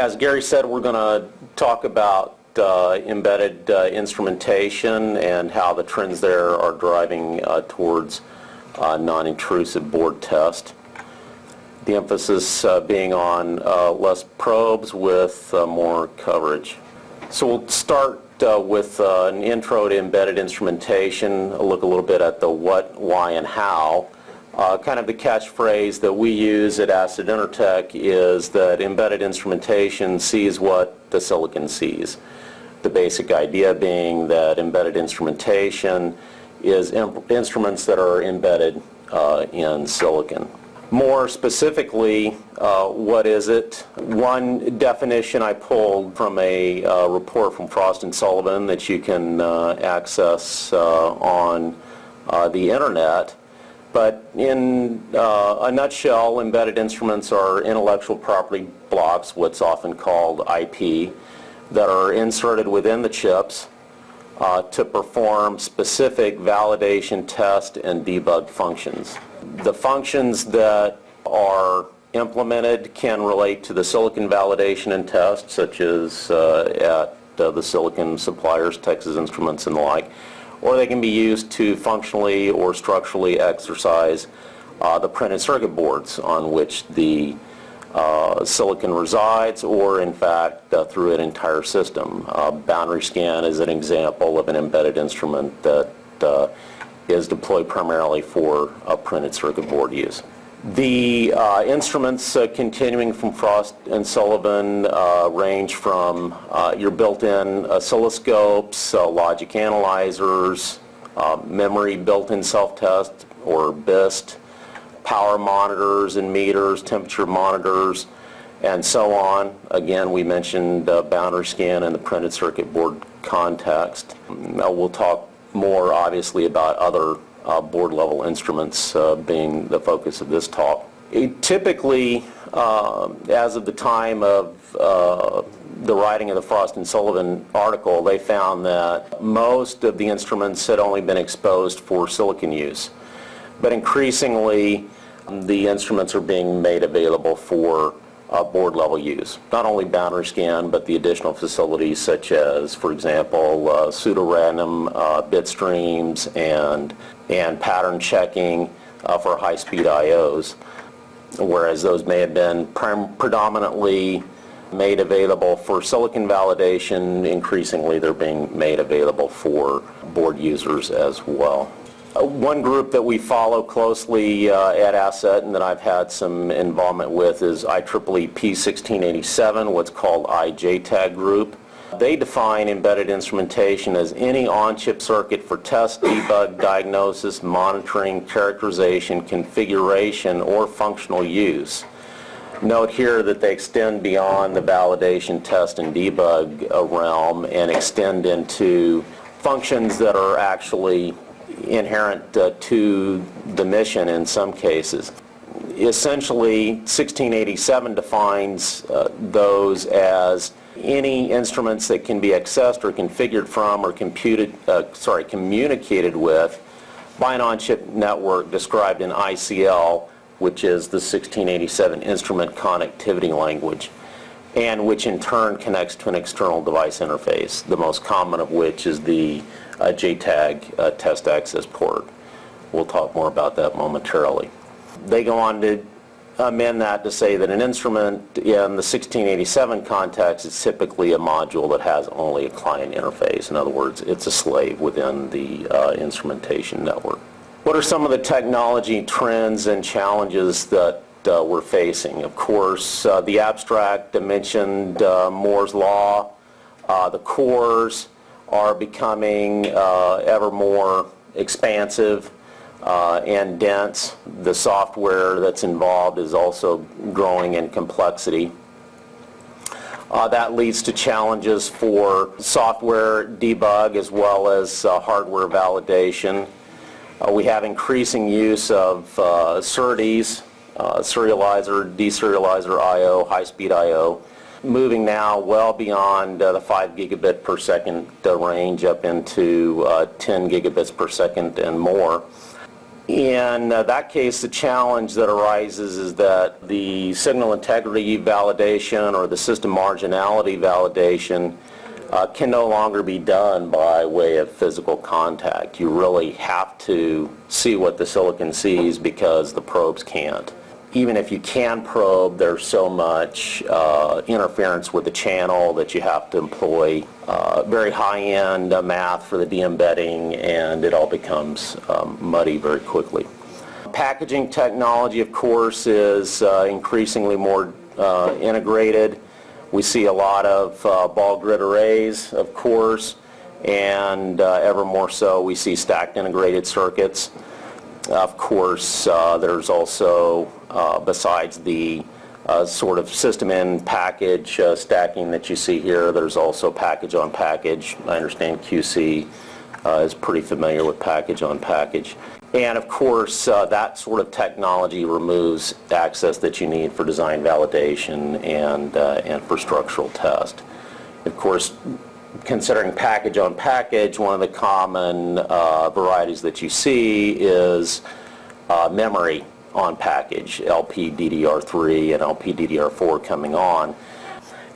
As Gary said, we're going to talk about embedded instrumentation and how the trends there are driving towards non-intrusive board test. The emphasis being on less probes with more coverage. So we'll start with an intro to embedded instrumentation, look a little bit at the what, why, and how. Kind of the catchphrase that we use at Acid Intertech is that embedded instrumentation sees what the silicon sees. The basic idea being that embedded instrumentation is instruments that are embedded in silicon. More specifically, what is it? One definition I pulled from a report from Frost & Sullivan that you can access on the internet. But in a nutshell, embedded instruments are intellectual property blocks, what's often called IP, that are inserted within the chips to perform specific validation, test, and debug functions. The functions that are implemented can relate to the silicon validation and test, such as at the silicon suppliers, Texas Instruments, and the like. Or they can be used to functionally or structurally exercise the printed circuit boards on which the silicon resides, or in fact through an entire system. Boundary scan is an example of an embedded instrument that is deployed primarily for printed circuit board use. The instruments continuing from Frost & Sullivan range from your built-in oscilloscopes, logic analyzers, memory built-in self-test or BIST, power monitors and meters, temperature monitors, and so on. Again, we mentioned boundary scan in the printed circuit board context. We'll talk more obviously about other board level instruments being the focus of this talk. Typically, as of the time of the writing of the Frost & Sullivan article, they found that most of the instruments had only been exposed for silicon use. But increasingly, the instruments are being made available for board level use. Not only boundary scan, but the additional facilities such as, for example, pseudo-random bit streams and pattern checking for high-speed I/Os. Whereas those may have been predominantly made available for silicon validation, increasingly they're being made available for board users as well. One group that we follow closely at Asset and that I've had some involvement with is IEEE P1687, what's called IJTAG group. They define embedded instrumentation as any on-chip circuit for test, debug, diagnosis, monitoring, characterization, configuration, or functional use. Note here that they extend beyond the validation, test, and debug realm and extend into functions that are actually inherent to the mission in some cases. Essentially, 1687 defines those as any instruments that can be accessed or configured from or communicated with by an on-chip network described in ICL, which is the 1687 instrument connectivity language, and which in turn connects to an external device interface, the most common of which is the JTAG test access port. We'll talk more about that momentarily. They go on to amend that to say that an instrument in the 1687 context is typically a module that has only a client interface. In other words, it's a slave within the instrumentation network. What are some of the technology trends and challenges that we're facing? Of course, the abstract mentioned Moore's Law. The cores are becoming ever more expansive and dense. The software that's involved is also growing in complexity. That leads to challenges for software debug as well as hardware validation. We have increasing use of SerDes, serializer, deserializer I/O, high-speed I/O, moving now well beyond the 5 gigabit per second range up into 10 gigabits per second and more. In that case, the challenge that arises is that the signal integrity validation or the system marginality validation can no longer be done by way of physical contact. You really have to see what the silicon sees because the probes can't. Even if you can probe, there's so much interference with the channel that you have to employ very high-end math for the de-embedding, and it all becomes muddy very quickly. Packaging technology, of course, is increasingly more integrated. We see a lot of ball grid arrays, of course, and ever more so we see stacked integrated circuits. Of course, there's also, besides the sort of system in package stacking that you see here, there's also package on package. I understand QC is pretty familiar with package on package. And of course, that sort of technology removes access that you need for design validation and for structural test. Of course, considering package on package, one of the common varieties that you see is memory on package, LPDDR3 and LPDDR4 coming on.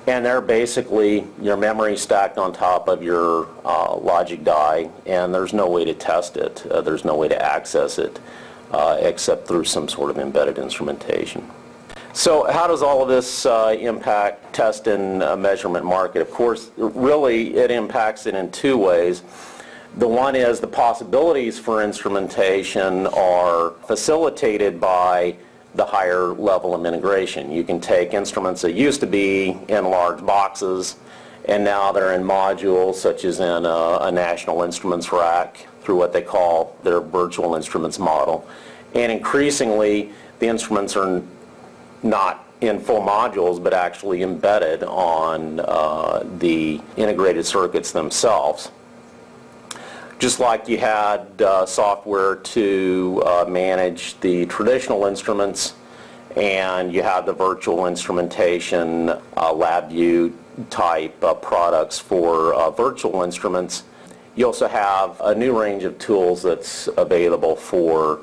And they're basically your memory stacked on top of your logic die, and there's no way to test it. There's no way to access it except through some sort of embedded instrumentation. So how does all of this impact test and measurement market? Of course, really it impacts it in two ways. The one is the possibilities for instrumentation are facilitated by the higher level of integration. You can take instruments that used to be in large boxes, and now they're in modules, such as in a National Instruments rack, through what they call their virtual instruments model. And increasingly, the instruments are not in full modules, but actually embedded on the integrated circuits themselves. Just like you had software to manage the traditional instruments, and you have the virtual instrumentation, LabVIEW type products for virtual instruments, you also have a new range of tools that's available for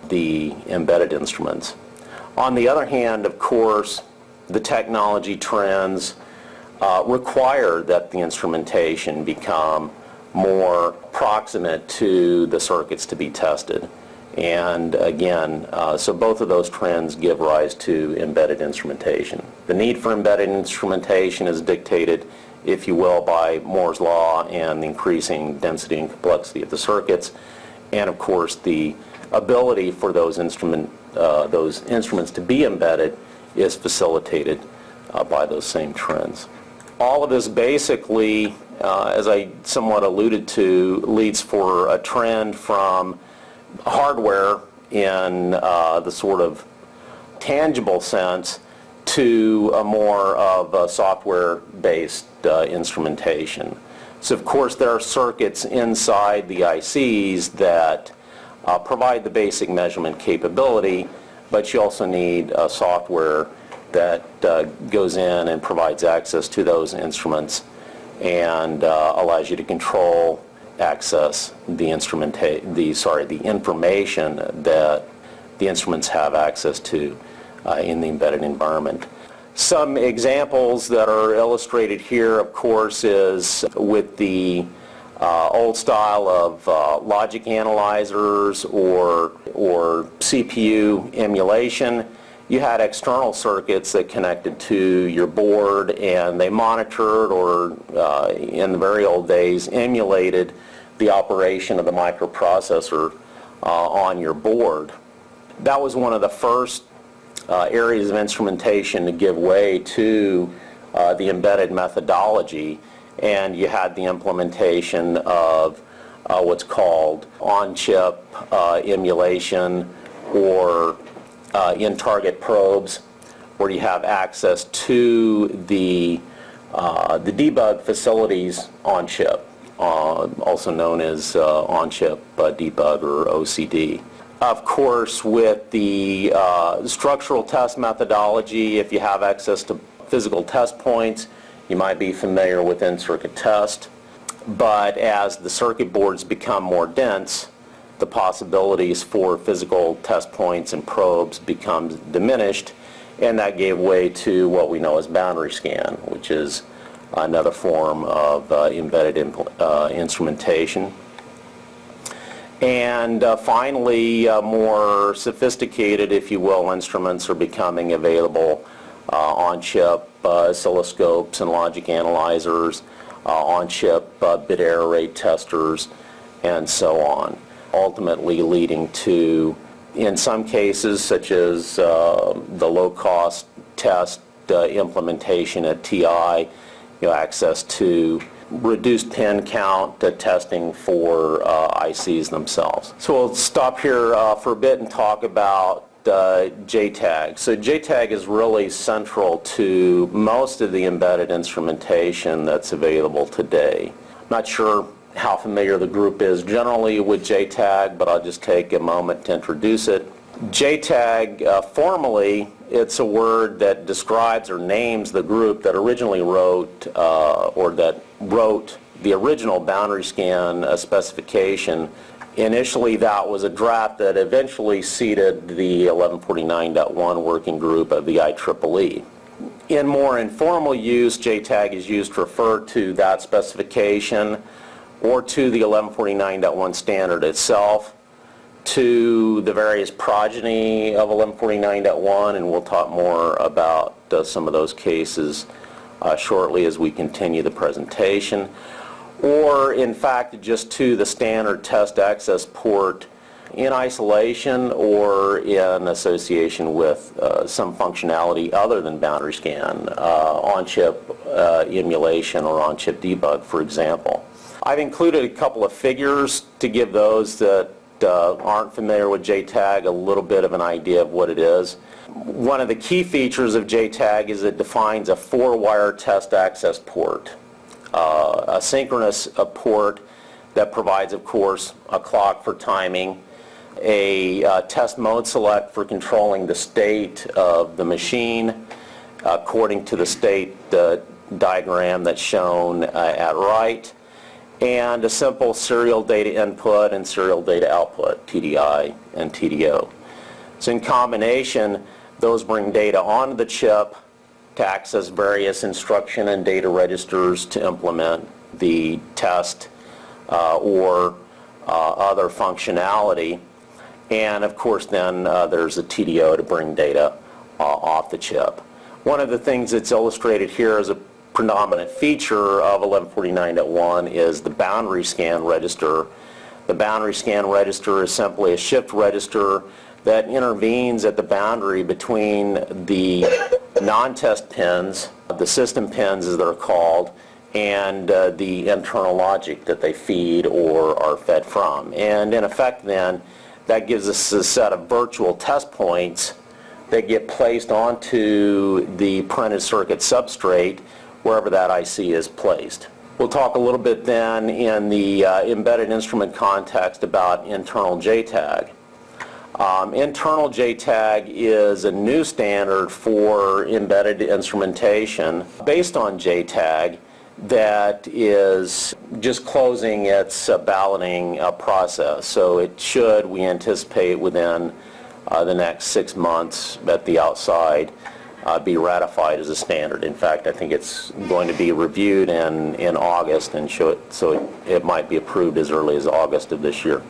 the embedded instruments. On the other hand, of course, the technology trends require that the instrumentation become more proximate to the circuits to be tested. And again, so both of those trends give rise to embedded instrumentation. The need for embedded instrumentation is dictated, if you will, by Moore's law and the increasing density and complexity of the circuits, and of course the ability for those instruments to be embedded is facilitated by those same trends. All of this basically, as I somewhat alluded to, leads for a trend from hardware in the sort of tangible sense to a more of a software-based instrumentation. So of course there are circuits inside the ICs that provide the basic measurement capability, but you also need software that goes in and provides access to those instruments and allows you to control, access the information that the instruments have access to in the embedded environment. Some examples that are illustrated here, of course, is with the old style of logic analyzers or CPU emulation. You had external circuits that connected to your board, and they monitored or, in the very old days, emulated the operation of the microprocessor on your board. That was one of the first areas of instrumentation to give way to the embedded methodology, and you had the implementation of what's called on-chip emulation or in-target probes, where you have access to the debug facilities on-chip, also known as on-chip debug or OCD. Of course, with the structural test methodology, if you have access to physical test points, you might be familiar with in-circuit test. But as the circuit boards become more dense, the possibilities for physical test points and probes becomes diminished, and that gave way to what we know as boundary scan, which is another form of embedded instrumentation. And finally, more sophisticated, if you will, instruments are becoming available on-chip oscilloscopes and logic analyzers, on-chip bit error rate testers, and so on, ultimately leading to, in some cases, such as the low-cost test implementation at TI, access to reduced pin count testing for ICs themselves. So we'll stop here for a bit and talk about JTAG. So JTAG is really central to most of the embedded instrumentation that's available today. I'm not sure how familiar the group is generally with JTAG, but I'll just take a moment to introduce it. JTAG, formally, it's a word that describes or names the group that originally wrote the original boundary scan specification. Initially, that was a draft that eventually seeded the 1149.1 working group of the IEEE. In more informal use, JTAG is used to refer to that specification or to the 1149.1 standard itself, to the various progeny of 1149.1, and we'll talk more about some of those cases shortly as we continue the presentation, or in fact just to the standard test access port in isolation or in association with some functionality other than boundary scan, on-chip emulation or on-chip debug, for example. I've included a couple of figures to give those that aren't familiar with JTAG a little bit of an idea of what it is. One of the key features of JTAG is it defines a 4-wire test access port, a synchronous port that provides, of course, a clock for timing, a test mode select for controlling the state of the machine according to the state diagram that's shown at right, and a simple serial data input and serial data output, TDI and TDO. So in combination, those bring data onto the chip to access various instruction and data registers to implement the test or other functionality. And of course then there's a TDO to bring data off the chip. One of the things that's illustrated here as a predominant feature of 1149.1 is the boundary scan register. The boundary scan register is simply a shift register that intervenes at the boundary between the non-test pins, the system pins as they're called, and the internal logic that they feed or are fed from. And in effect then, that gives us a set of virtual test points that get placed onto the printed circuit substrate wherever that IC is placed. We'll talk a little bit then in the embedded instrument context about internal JTAG. Internal JTAG is a new standard for embedded instrumentation based on JTAG that is just closing its balloting process. So it should, we anticipate, within the next 6 months at the outside, be ratified as a standard. In fact, I think it's going to be reviewed in August, and so it might be approved as early as August of this year.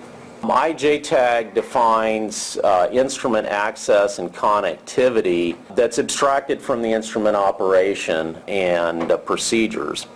IJTAG defines instrument access and connectivity that's abstracted from the instrument operation and procedures.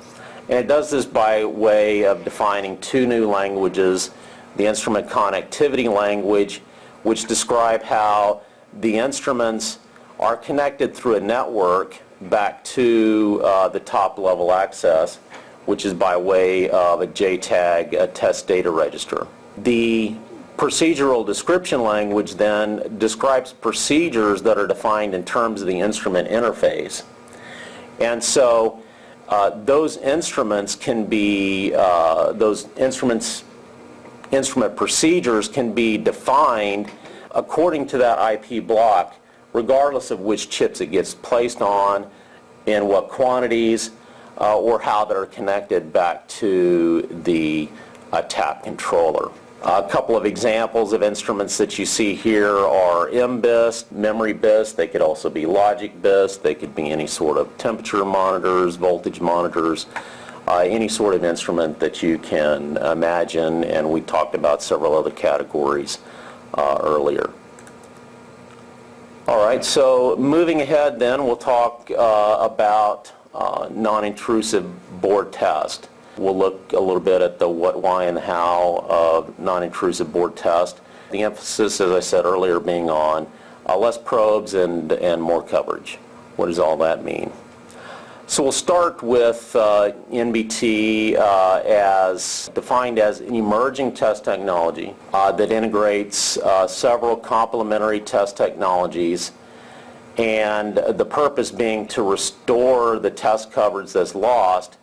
And it does this by way of defining 2 new languages: the instrument connectivity language, which describe how the instruments are connected through a network back to the top level access, which is by way of a JTAG, a test data register. The procedural description language then describes procedures that are defined in terms of the instrument interface. And so those instruments can be, instrument procedures can be defined according to that IP block, regardless of which chips it gets placed on, in what quantities, or how they're connected back to the tap controller. A couple of examples of instruments that you see here are MBIS, memory BIS. They could also be logic BIS. They could be any sort of temperature monitors, voltage monitors, any sort of instrument that you can imagine, and we talked about several other categories earlier. All right, so moving ahead then, we'll talk about non-intrusive board test. We'll look a little bit at the what, why, and how of non-intrusive board test. The emphasis, as I said earlier, being on less probes and more coverage. What does all that mean? So we'll start with NBT as defined as an emerging test technology that integrates several complementary test technologies, and the purpose being to restore the test coverage that's lost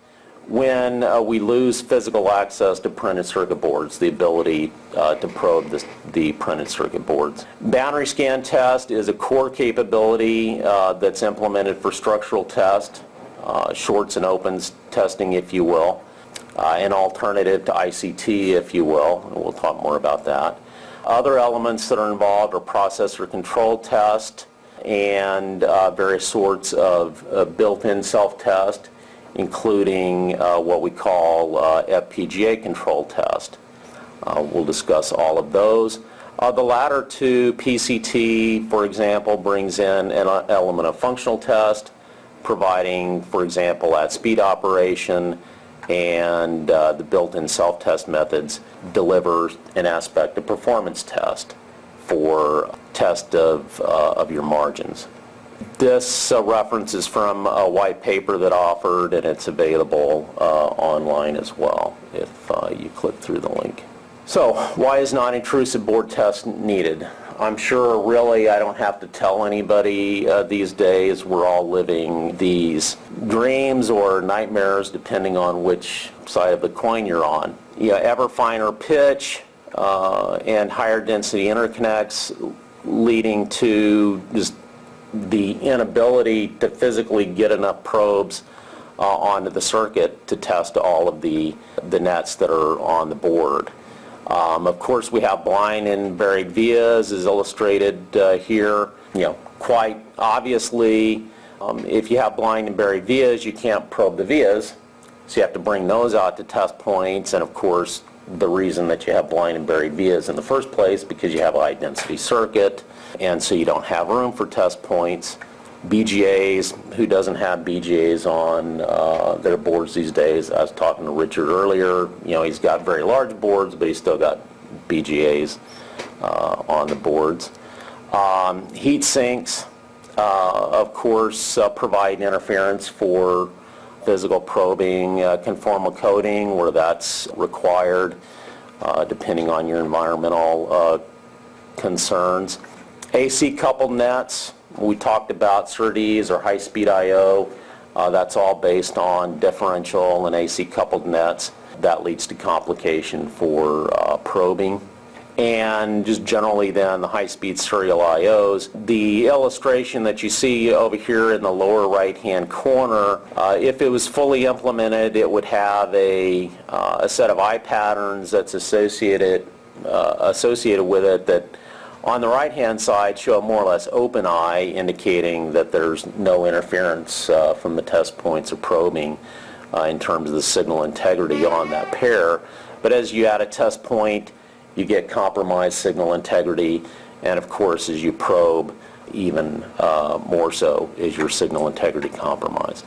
when we lose physical access to printed circuit boards, the ability to probe the printed circuit boards. Boundary scan test is a core capability that's implemented for structural test, shorts and opens testing, if you will, an alternative to ICT, if you will, and we'll talk more about that. Other elements that are involved are processor control test and various sorts of built-in self-test, including what we call FPGA-Controlled test. We'll discuss all of those. The latter two, PCT, for example, brings in an element of functional test, providing, for example, at speed operation, and the built-in self-test methods deliver an aspect of performance test for test of your margins. This reference is from a white paper that offered, and it's available online as well if you click through the link. So why is non-intrusive board test needed? I'm sure really I don't have to tell anybody these days. We're all living these dreams or nightmares depending on which side of the coin you're on. Ever finer pitch and higher density interconnects leading to just the inability to physically get enough probes onto the circuit to test all of the nets that are on the board. Of course, we have blind and buried vias as illustrated here. Quite obviously, if you have blind and buried vias, you can't probe the vias, so you have to bring those out to test points. And of course, the reason that you have blind and buried vias in the first place because you have a high density circuit, and so you don't have room for test points. BGAs, who doesn't have BGAs on their boards these days? I was talking to Richard earlier. He's got very large boards, but he's still got BGAs on the boards. Heat sinks, of course, provide interference for physical probing, conformal coating where that's required, depending on your environmental concerns. AC coupled nets, we talked about SerDes or high-speed I/O. That's all based on differential and AC coupled nets. That leads to complication for probing. And just generally then the high-speed serial I/Os. The illustration that you see over here in the lower right-hand corner, if it was fully implemented, it would have a set of I patterns that's associated with it that on the right-hand side show a more or less open eye, indicating that there's no interference from the test points of probing in terms of the signal integrity on that pair. But as you add a test point, you get compromised signal integrity, and of course as you probe, even more so is your signal integrity compromised.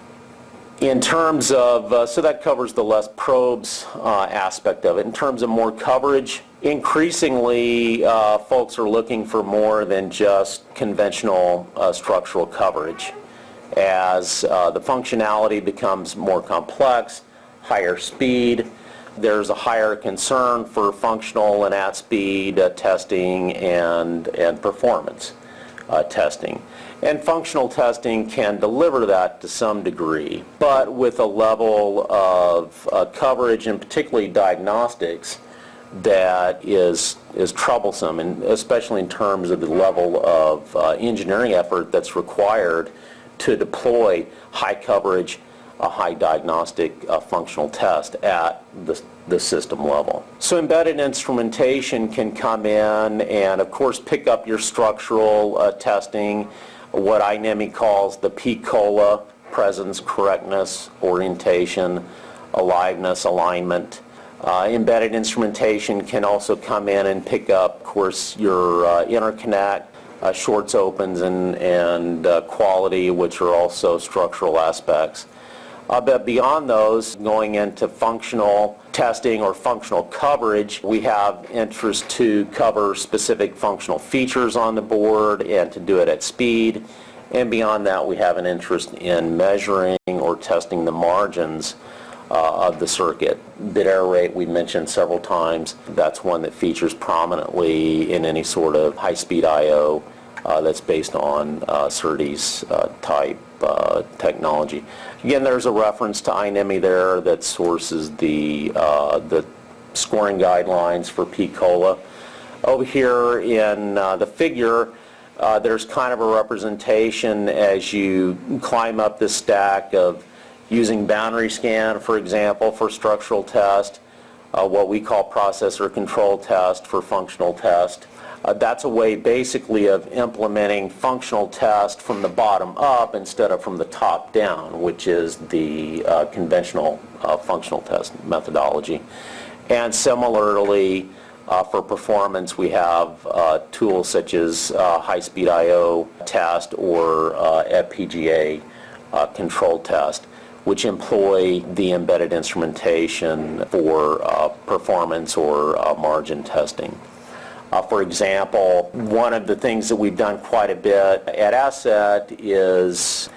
In terms of, so that covers the less probes aspect of it. In terms of more coverage, increasingly folks are looking for more than just conventional structural coverage. As the functionality becomes more complex, higher speed, there's a higher concern for functional and at-speed testing and performance testing. And functional testing can deliver that to some degree, but with a level of coverage and particularly diagnostics that is troublesome, and especially in terms of the level of engineering effort that's required to deploy high coverage, a high diagnostic functional test at the system level. So embedded instrumentation can come in and of course pick up your structural testing, what INEMI calls the PCOLA, presence, correctness, orientation, aliveness, alignment. Embedded instrumentation can also come in and pick up, of course, your interconnect, shorts, opens, and quality, which are also structural aspects. But beyond those, going into functional testing or functional coverage, we have interest to cover specific functional features on the board and to do it at speed. And beyond that, we have an interest in measuring or testing the margins of the circuit. Bit error rate we mentioned several times. That's one that features prominently in any sort of high-speed I/O that's based on SerDes type technology. Again, there's a reference to INEMI there that sources the scoring guidelines for PCOLA. Over here in the figure, there's kind of a representation as you climb up this stack of using boundary scan, for example, for structural test, what we call processor control test for functional test. That's a way basically of implementing functional test from the bottom up instead of from the top down, which is the conventional functional test methodology. And similarly, for performance, we have tools such as high-speed I/O test or FPGA-Controlled test, which employ the embedded instrumentation for performance or margin testing. For example, one of the things that we've done quite a bit at Asset is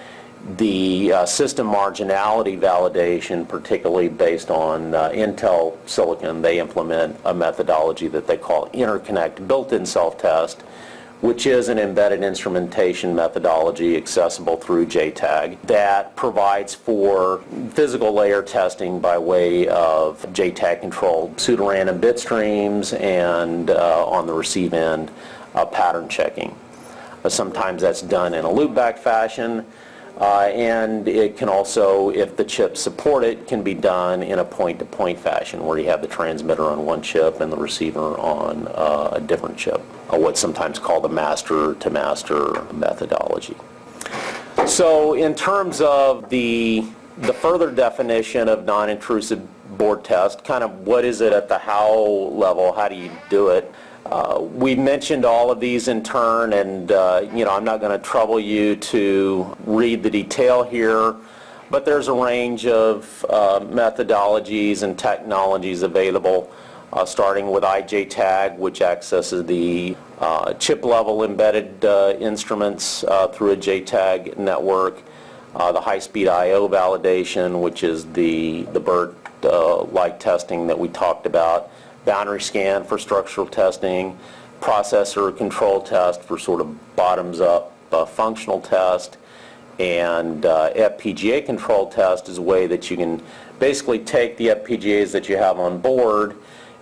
the system marginality validation, particularly based on Intel silicon. They implement a methodology that they call interconnect built-in self-test, which is an embedded instrumentation methodology accessible through JTAG that provides for physical layer testing by way of JTAG-controlled pseudorandom bit streams and on the receive end pattern checking. Sometimes that's done in a loopback fashion, and it can also, if the chips support it, can be done in a point-to-point fashion where you have the transmitter on one chip and the receiver on a different chip, what's sometimes called the master-to-master methodology. So in terms of the further definition of non-intrusive board test, kind of what is it at the how level, how do you do it? We mentioned all of these in turn, and I'm not going to trouble you to read the detail here, but there's a range of methodologies and technologies available, starting with IJTAG, which accesses the chip-level embedded instruments through a JTAG network, the high-speed I/O validation, which is the BERT-like testing that we talked about, boundary scan for structural testing, processor control test for sort of bottoms-up functional test, and FPGA control test is a way that you can basically take the FPGAs that you have on board,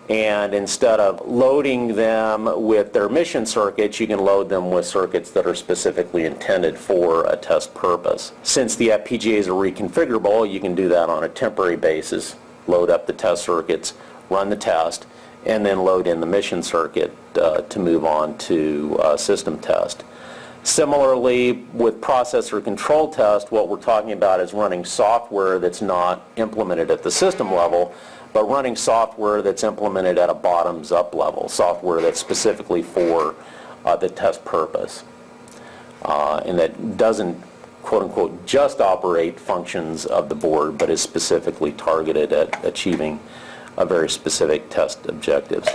and instead of loading them with their mission circuits, you can load them with circuits that are specifically intended for a test purpose. Since the FPGAs are reconfigurable, you can do that on a temporary basis, load up the test circuits, run the test, and then load in the mission circuit to move on to system test. Similarly, with processor control test, what we're talking about is running software that's not implemented at the system level, but running software that's implemented at a bottoms-up level, software that's specifically for the test purpose, and that doesn't, quote-unquote, just operate functions of the board, but is specifically targeted at achieving very specific test objectives.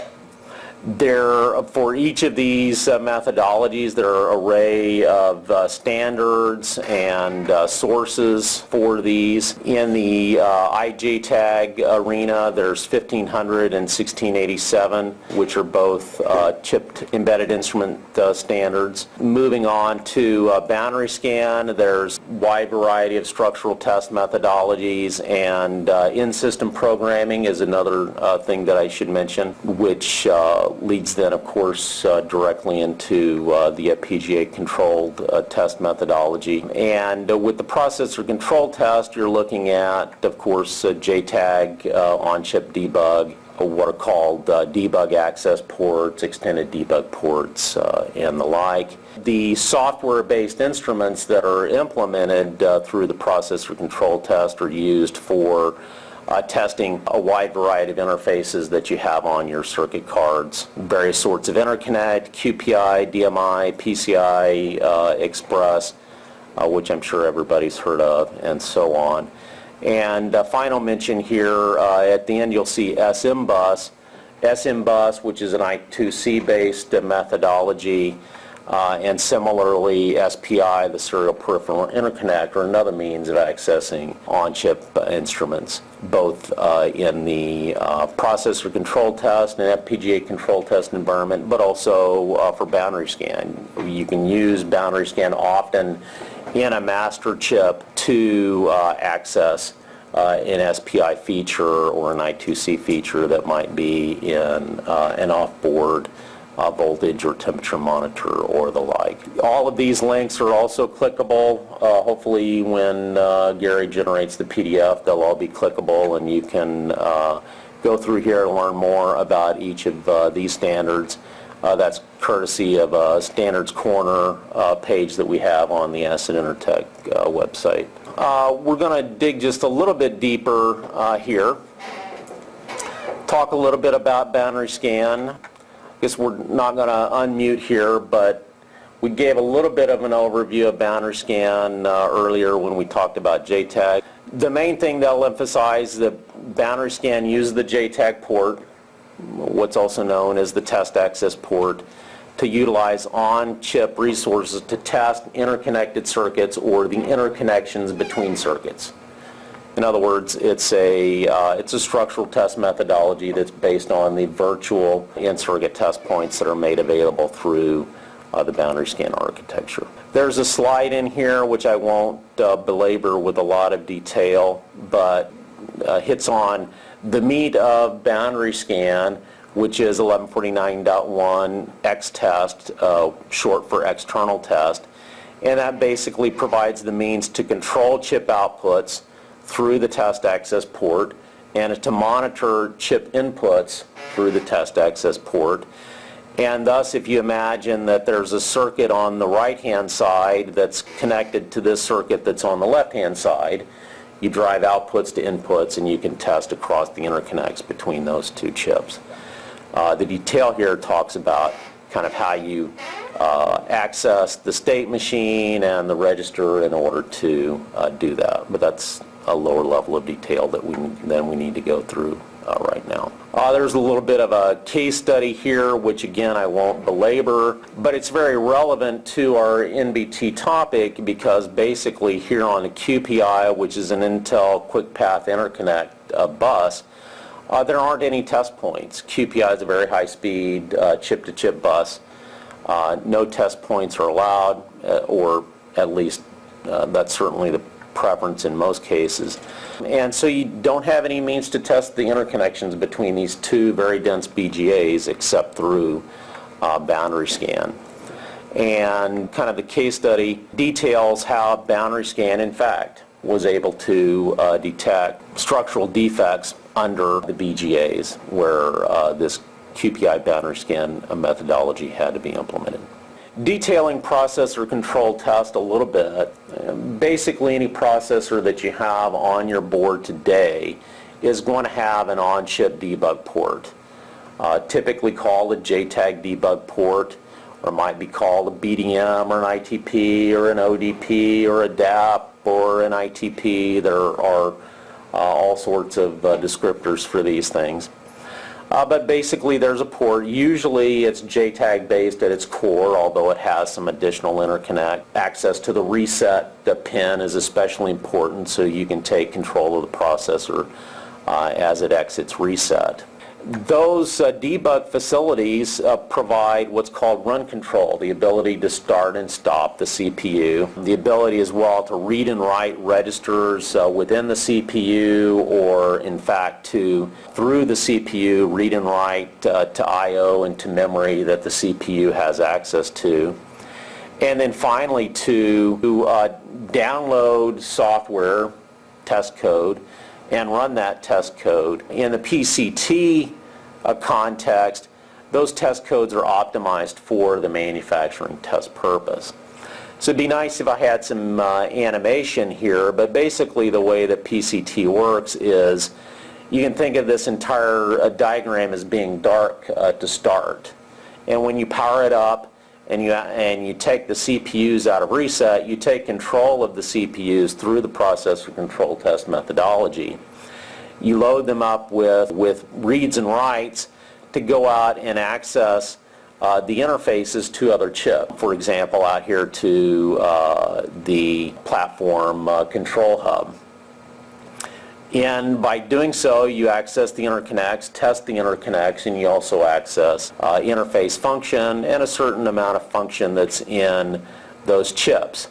For each of these methodologies, there are an array of standards and sources for these. In the IJTAG arena, there's 1500 and 1687, which are both chipped embedded instrument standards. Moving on to boundary scan, there's a wide variety of structural test methodologies, and in-system programming is another thing that I should mention, which leads then, of course, directly into the FPGA-controlled test methodology. And with the processor control test, you're looking at, of course, JTAG, on-chip debug, what are called debug access ports, extended debug ports, and the like. The software-based instruments that are implemented through the processor control test are used for testing a wide variety of interfaces that you have on your circuit cards. Various sorts of interconnect, QPI, DMI, PCI, Express, which I'm sure everybody's heard of, and so on. And final mention here, at the end you'll see SMBus. SMBus, which is an I2C based methodology, and similarly SPI, the serial peripheral interconnect, are another means of accessing on-chip instruments, both in the processor control test and FPGA control test environment, but also for boundary scan. You can use boundary scan often in a master chip to access an SPI feature or an I2C feature that might be in an off-board voltage or temperature monitor or the like. All of these links are also clickable. Hopefully when Gary generates the PDF, they'll all be clickable, and you can go through here and learn more about each of these standards. That's courtesy of a Standards Corner page that we have on the Asset Intertech website. We're going to dig just a little bit deeper here. Talk a little bit about boundary scan. I guess we're not going to unmute here, but we gave a little bit of an overview of boundary scan earlier when we talked about JTAG. The main thing they'll emphasize, that boundary scan uses the JTAG port, what's also known as the test access port, to utilize on-chip resources to test interconnected circuits or the interconnections between circuits. In other words, it's a structural test methodology that's based on the virtual in-circuit test points that are made available through the boundary scan architecture. There's a slide in here which I won't belabor with a lot of detail, but hits on the meat of boundary scan, which is 1149.1 X-test, short for external test, and that basically provides the means to control chip outputs through the test access port and to monitor chip inputs through the test access port. And thus, if you imagine that there's a circuit on the right-hand side that's connected to this circuit that's on the left-hand side, you drive outputs to inputs and you can test across the interconnects between those two chips. The detail here talks about kind of how you access the state machine and the register in order to do that. But that's a lower level of detail that we need to go through right now. There's a little bit of a case study here, which again I won't belabor, but it's very relevant to our NBT topic because basically here on the QPI, which is an Intel Quick Path Interconnect bus, there aren't any test points. QPI is a very high-speed chip-to-chip bus. No test points are allowed, or at least that's certainly the preference in most cases. And so you don't have any means to test the interconnections between these two very dense BGAs except through boundary scan. And kind of the case study details how boundary scan, in fact, was able to detect structural defects under the BGAs where this QPI boundary scan methodology had to be implemented. Detailing processor control test a little bit, basically any processor that you have on your board today is going to have an on-chip debug port, typically called a JTAG debug port, or might be called a BDM or an ITP or an ODP or a DAP or an ITP. There are all sorts of descriptors for these things. But basically there's a port. Usually it's JTAG based at its core, although it has some additional interconnect. Access to the reset pin is especially important so you can take control of the processor as it exits reset. Those debug facilities provide what's called run control, the ability to start and stop the CPU, the ability as well to read and write registers within the CPU, or in fact to, through the CPU, read and write to I/O and to memory that the CPU has access to. And then finally to download software, test code, and run that test code. In the PCT context, those test codes are optimized for the manufacturing test purpose. So it'd be nice if I had some animation here, but basically the way that PCT works is you can think of this entire diagram as being dark to start. And when you power it up and you take the CPUs out of reset, you take control of the CPUs through the processor control test methodology. You load them up with reads and writes to go out and access the interfaces to other chips. For example, out here to the platform control hub. And by doing so, you access the interconnects, test the interconnects, and you also access interface function and a certain amount of function that's in those chips.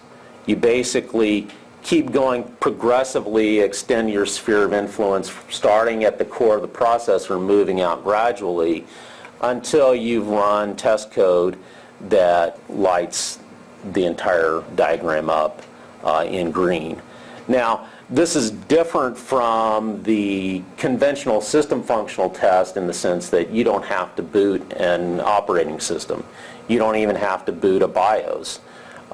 You basically keep going progressively, extend your sphere of influence, starting at the core of the processor and moving out gradually until you've run test code that lights the entire diagram up in green. Now, this is different from the conventional system functional test in the sense that you don't have to boot an operating system. You don't even have to boot a BIOS.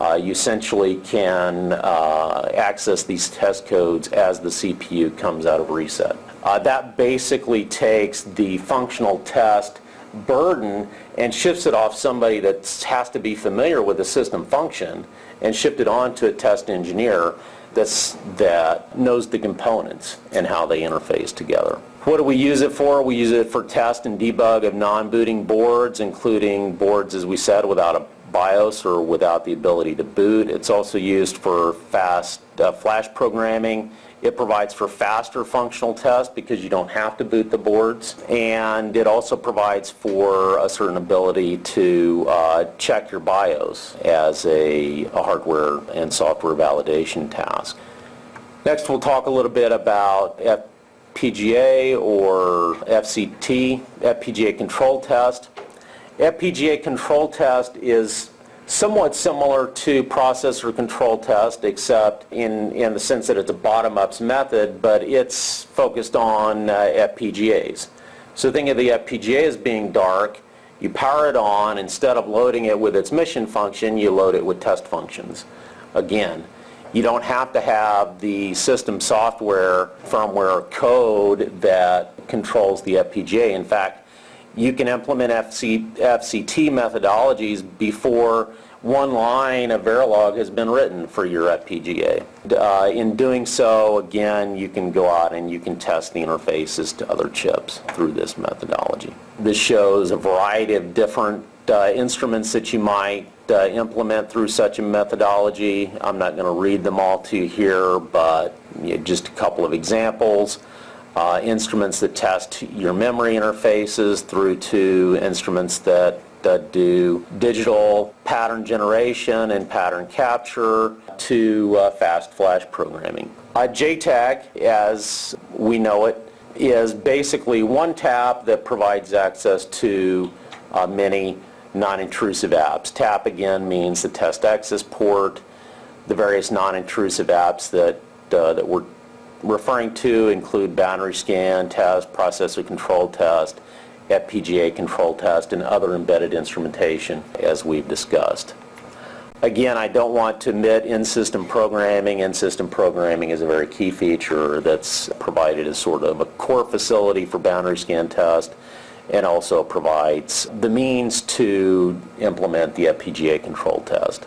You essentially can access these test codes as the CPU comes out of reset. That basically takes the functional test burden and shifts it off somebody that has to be familiar with the system function and shift it on to a test engineer that knows the components and how they interface together. What do we use it for? We use it for test and debug of non-booting boards, including boards, as we said, without a BIOS or without the ability to boot. It's also used for fast flash programming. It provides for faster functional tests because you don't have to boot the boards. And it also provides for a certain ability to check your BIOS as a hardware and software validation task. Next, we'll talk a little bit about FPGA or FCT, FPGA-Controlled test. FPGA-Controlled test is somewhat similar to processor control test, except in the sense that it's a bottom-ups method, but it's focused on FPGAs. So think of the FPGA as being dark. You power it on. Instead of loading it with its mission function, you load it with test functions. Again, you don't have to have the system software, firmware, code that controls the FPGA. In fact, you can implement FCT methodologies before one line of Verilog has been written for your FPGA. In doing so, again, you can go out and you can test the interfaces to other chips through this methodology. This shows a variety of different instruments that you might implement through such a methodology. I'm not going to read them all to you here, but just a couple of examples. Instruments that test your memory interfaces through to instruments that do digital pattern generation and pattern capture to fast flash programming. JTAG, as we know it, is basically one tap that provides access to many non-intrusive apps. TAP again means the test access port. The various non-intrusive apps that we're referring to include boundary scan test, processor control test, FPGA control test, and other embedded instrumentation, as we've discussed. Again, I don't want to omit in-system programming. In-system programming is a very key feature that's provided as sort of a core facility for boundary scan test, and also provides the means to implement the FPGA control test.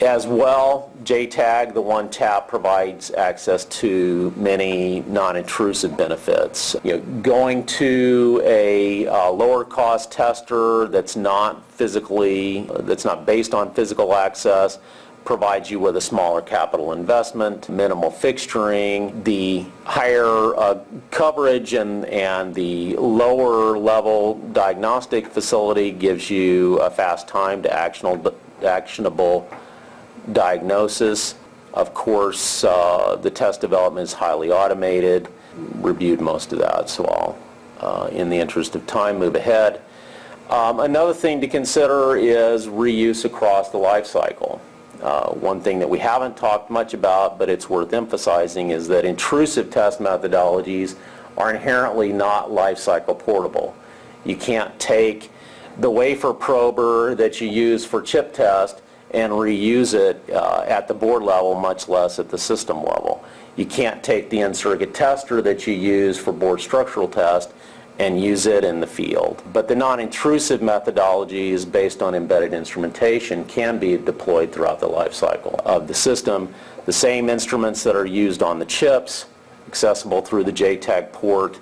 As well, JTAG, the one tap, provides access to many non-intrusive benefits. Going to a lower cost tester that's not based on physical access, provides you with a smaller capital investment, minimal fixturing. The higher coverage and the lower level diagnostic facility gives you a fast time to actionable diagnosis. Of course, the test development is highly automated. Reviewed most of that, so I'll, in the interest of time, move ahead. Another thing to consider is reuse across the life cycle. One thing that we haven't talked much about, but it's worth emphasizing, is that intrusive test methodologies are inherently not life cycle portable. You can't take the wafer prober that you use for chip test and reuse it at the board level, much less at the system level. You can't take the in-circuit tester that you use for board structural test and use it in the field. But the non-intrusive methodologies based on embedded instrumentation can be deployed throughout the life cycle of the system. The same instruments that are used on the chips, accessible through the JTAG port,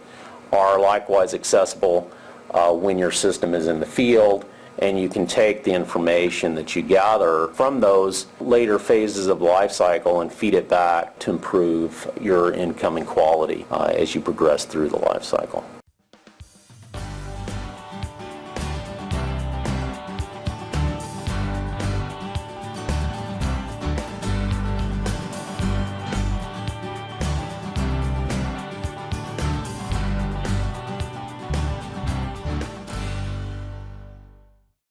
are likewise accessible when your system is in the field, and you can take the information that you gather from those later phases of the life cycle and feed it back to improve your incoming quality as you progress through the life cycle.